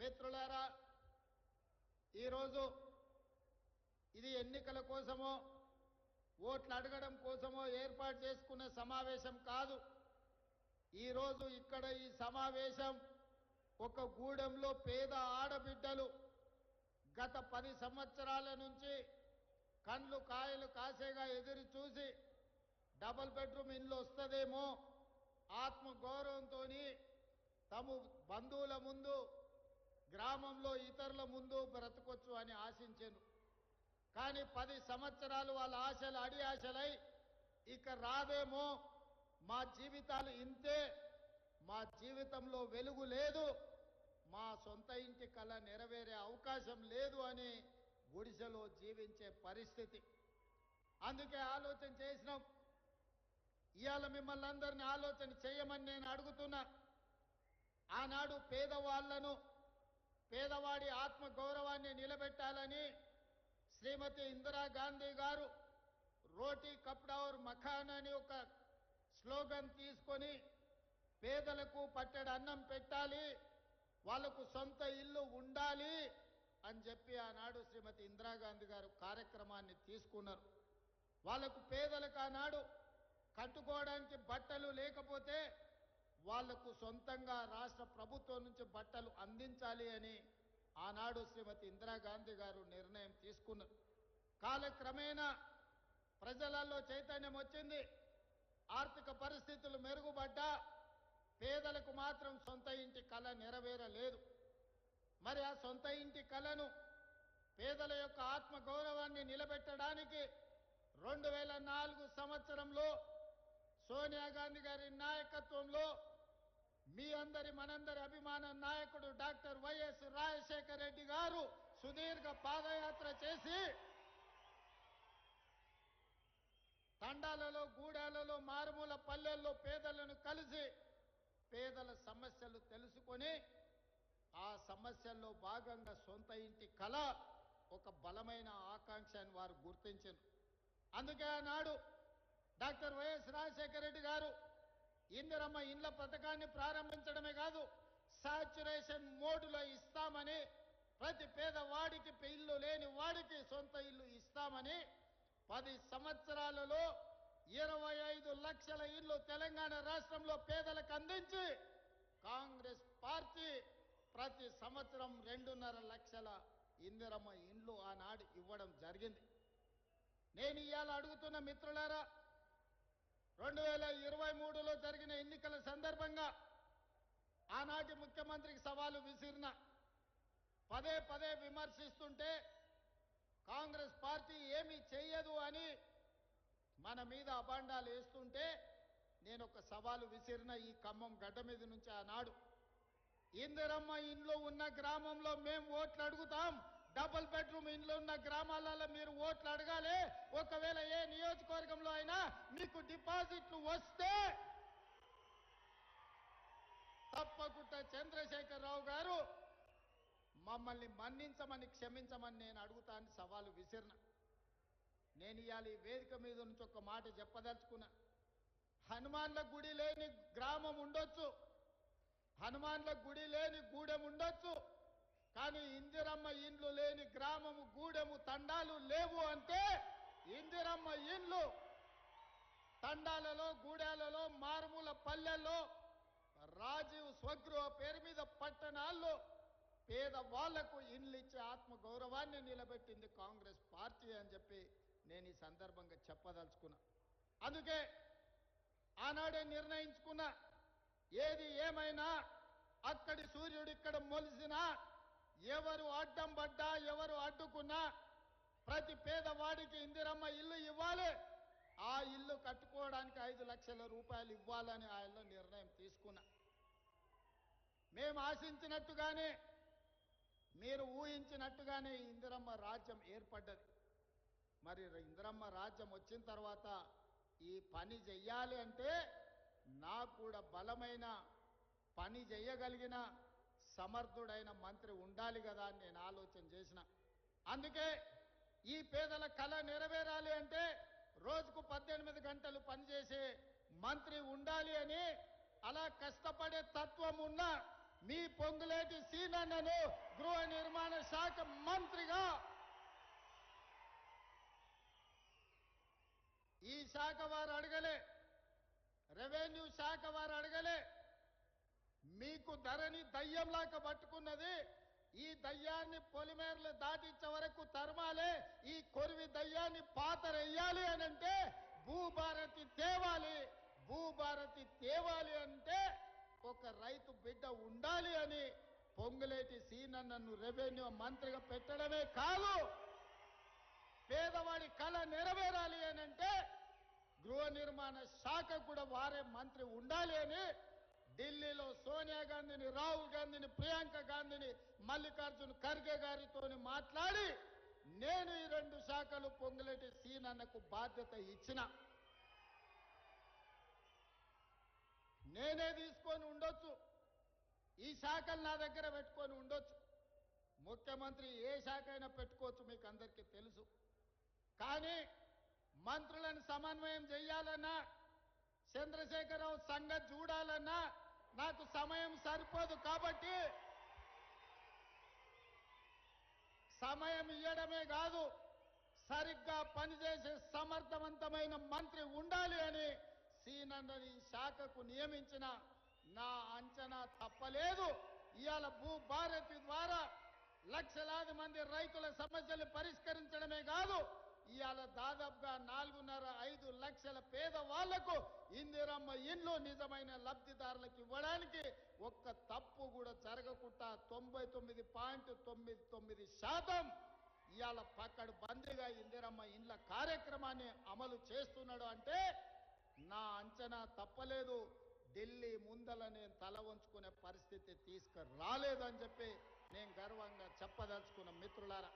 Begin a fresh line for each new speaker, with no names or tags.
మిత్రులారా, ఈరోజు ఇది ఎన్నికల కోసమో ఓట్లు అడగడం కోసమో ఏర్పాటు చేసుకున్న సమావేశం కాదు. ఈరోజు ఇక్కడ ఈ సమావేశం ఒక గూడెంలో పేద ఆడబిడ్డలు గత 10 సంవత్సరాల నుంచి కండ్లు కాయలు కాసేగా ఎదురు చూసి డబుల్ బెడ్రూమ్ ఇల్లు వస్తుందేమో ఆత్మ గౌరవంతో తమ బంధువుల ముందు గ్రామంలో ఇతరుల ముందు బ్రతకొచ్చు అని ఆశించాను. కానీ 10 సంవత్సరాలు వాళ్ళ ఆశలు అడి ఆశలై ఇక రాదేమో, మా జీవితాలు ఇంతే, మా జీవితంలో వెలుగు లేదు, మా సొంత ఇంటి కల నెరవేరే అవకాశం లేదు అని గుడిసెలో జీవించే పరిస్థితి. అందుకే ఆలోచన చేసినాం. ఇవాళ మిమ్మల్ని అందరినీ ఆలోచన చేయమని నేను అడుగుతున్నా. ఆనాడు పేదవాళ్లను, పేదవాడి ఆత్మ గౌరవాన్ని నిలబెట్టాలని శ్రీమతి ఇందిరాగాంధీ గారు రోటీ కప్డా ఔర్ మఖాన్ అని ఒక స్లోగన్ తీసుకొని పేదలకు పట్టెడు అన్నం పెట్టాలి, వాళ్లకు సొంత ఇల్లు ఉండాలి అని చెప్పి ఆనాడు శ్రీమతి ఇందిరాగాంధీ గారు కార్యక్రమాన్ని తీసుకున్నారు. వాళ్లకు పేదలకు ఆనాడు కట్టుకోవడానికి బట్టలు లేకపోతే వాళ్లకు సొంతంగా రాష్ట్ర ప్రభుత్వం నుంచి బట్టలు అందించాలి అని ఆనాడు శ్రీమతి ఇందిరాగాంధీ గారు నిర్ణయం తీసుకున్నారు. కాలక్రమేణా ప్రజలలో చైతన్యం వచ్చింది. ఆర్థిక పరిస్థితులు మెరుగుపడ్డా పేదలకు మాత్రం సొంత ఇంటి కల నెరవేరలేదు. మరి ఆ సొంత ఇంటి కలను, పేదల యొక్క ఆత్మ గౌరవాన్ని నిలబెట్టడానికి 2004 సంవత్సరంలో సోనియా గాంధీ గారి నాయకత్వంలో మీ అందరి మనందరి అభిమాన నాయకుడు డాక్టర్ వైఎస్ రాజశేఖర రెడ్డి గారు సుదీర్ఘ పాదయాత్ర చేసి తండాలలో, గూడాలలో, మారుమూల పల్లెల్లో పేదలను కలిసి పేదల సమస్యలు తెలుసుకొని ఆ సమస్యల్లో భాగంగా సొంత ఇంటి కళ ఒక బలమైన ఆకాంక్ష అని వారు గుర్తించారు. అందుకే ఆనాడు డాక్టర్ వైఎస్ రాజశేఖర రెడ్డి గారు ఇందిరమ్మ ఇండ్ల పథకాన్ని ప్రారంభించడమే కాదు, సాచ్యురేషన్ మోడ్లో ఇస్తామని, ప్రతి పేదవాడికి ఇల్లు లేని వాడికి సొంత ఇల్లు ఇస్తామని 10 సంవత్సరాలలో 25 లక్షల ఇల్లు తెలంగాణ రాష్ట్రంలో పేదలకు అందించి కాంగ్రెస్ పార్టీ ప్రతి సంవత్సరం 2.5 లక్షల ఇందిరమ్మ ఇండ్లు ఆనాడు ఇవ్వడం జరిగింది. నేను ఇవాళ అడుగుతున్న మిత్రులారా, 2023లో జరిగిన ఎన్నికల సందర్భంగా ఆనాటి ముఖ్యమంత్రికి సవాలు విసిరిన, పదే విమర్శిస్తుంటే కాంగ్రెస్ పార్టీ ఏమీ చెయ్యదు అని మన మీద అబాండాలు వేస్తుంటే నేను ఒక సవాలు విసిరిన ఈ ఖమ్మం గడ్డ మీద నుంచి ఆనాడు, ఇందిరమ్మ ఇండ్లు ఉన్న గ్రామంలో మేము ఓట్లు అడుగుతాం, డబుల్ బెడ్రూమ్ ఇండ్లు ఉన్న గ్రామాలలో మీరు ఓట్లు అడగాలి. ఒకవేళ ఏ నియోజకవర్గంలో అయినా మీకు డిపాజిట్లు వస్తే తప్పకుండా చంద్రశేఖరరావు గారు మమ్మల్ని మన్నించమని, క్షమించమని నేను అడుగుతానని సవాలు విసిరిన. నేను ఇవాళ ఈ వేదిక మీద నుంచి ఒక మాట చెప్పదలుచుకున్నా. హనుమాన్ల గుడి లేని గ్రామం ఉండొచ్చు, హనుమాన్ల గుడి లేని గూడెం ఉండొచ్చు, కానీ ఇందిరమ్మ ఇండ్లు లేని గ్రామము, గూడెము, తండాలు లేవు అంటే ఇందిరమ్మ ఇండ్లు తండాలలో, గూడాలలో, మారుమూల పల్లెల్లో, రాజీవ్ స్వగృహ పేరు మీద పట్టణాల్లో పేదవాళ్లకు ఇండ్లు ఇచ్చే ఆత్మ గౌరవాన్ని నిలబెట్టింది కాంగ్రెస్ పార్టీ అని చెప్పి నేను ఈ సందర్భంగా చెప్పదలుచుకున్నా. అందుకే ఆనాడే నిర్ణయించుకున్నా, ఏది ఏమైనా అక్కడి సూర్యుడు ఇక్కడ మొలిసినా, ఎవరు అడ్డం పడ్డా, ఎవరు అడ్డుకున్నా ప్రతి పేదవాడికి ఇందిరమ్మ ఇల్లు ఇవ్వాలి, ఆ ఇల్లు కట్టుకోవడానికి 5 లక్షల రూపాయలు ఇవ్వాలని ఆయన నిర్ణయం తీసుకున్నా. మేము ఆశించినట్టుగానే, మీరు ఊహించినట్టుగానే ఇందిరమ్మ రాజ్యం ఏర్పడ్డది. మరి ఇందిరమ్మ రాజ్యం వచ్చిన తర్వాత ఈ పని చెయ్యాలి అంటే నాకు కూడా బలమైన పని చేయగలిగిన సమర్థుడైన మంత్రి ఉండాలి కదా అని నేను ఆలోచన చేసిన. అందుకే ఈ పేదల కళ నెరవేరాలి అంటే రోజుకు 18 గంటలు పనిచేసే మంత్రి ఉండాలి అని, అలా కష్టపడే తత్వం ఉన్న మీ పొంగులేటి సీనన్నను గృహ నిర్మాణ శాఖ మంత్రిగా ఈ శాఖ వారు అడగలే, రెవెన్యూ శాఖ వారు అడగలే. మీకు ధరని దయ్యంలాగా పట్టుకున్నది. ఈ దయ్యాన్ని పొలిమేరలు దాటించే వరకు తరమాలే, ఈ కొరివి దయ్యాన్ని పాతరెయ్యాలి అనంటే భూభారతి తేవాలి. భూభారతి తేవాలి అంటే ఒక రైతు బిడ్డ ఉండాలి అని పొంగులేటి సీనన్నను రెవెన్యూ మంత్రిగా పెట్టడమే కాదు, పేదవాడి కళ నెరవేరాలి అనంటే గృహ నిర్మాణ శాఖ కూడా వారే మంత్రి ఉండాలి అని ఢిల్లీలో సోనియా గాంధీని, రాహుల్ గాంధీని, ప్రియాంక గాంధీని, మల్లికార్జున్ ఖర్గే గారితో మాట్లాడి నేను ఈ 2 శాఖలు పొంగులేటి సీనన్నకు బాధ్యత ఇచ్చిన. నేనే తీసుకొని ఉండొచ్చు, ఈ శాఖలు నా దగ్గర పెట్టుకొని ఉండొచ్చు. ముఖ్యమంత్రి ఏ శాఖ అయినా పెట్టుకోవచ్చు, మీకు అందరికీ తెలుసు. కానీ మంత్రులను సమన్వయం చేయాలన్నా, చంద్రశేఖరరావు సంగతి చూడాలన్నా నాకు సమయం సరిపోదు. కాబట్టి సమయం ఇవ్వడమే కాదు, సరిగ్గా పనిచేసే సమర్థవంతమైన మంత్రి ఉండాలి అని సీనన్నని శాఖకు నియమించిన నా అంచనా తప్పలేదు. ఇవాళ భూభారతి ద్వారా లక్షలాది మంది రైతుల సమస్యలు పరిష్కరించడమే కాదు, ఇవాళ దాదాపుగా 4.5 లక్షల పేదవాళ్లకు ఇందిరమ్మ ఇండ్లు నిజమైన లబ్ధిదారులకు ఇవ్వడానికి ఒక్క తప్పు కూడా జరగకుండా 99.99% ఇవాళ పక్కడు బందీగా ఇందిరమ్మ ఇండ్ల కార్యక్రమాన్ని అమలు చేస్తున్నాడు అంటే నా అంచనా తప్పలేదు. ఢిల్లీ ముందల నేను తల వంచుకునే పరిస్థితి తీసుకురాలేదని చెప్పి నేను గర్వంగా చెప్పదలుచుకున్న మిత్రులారా.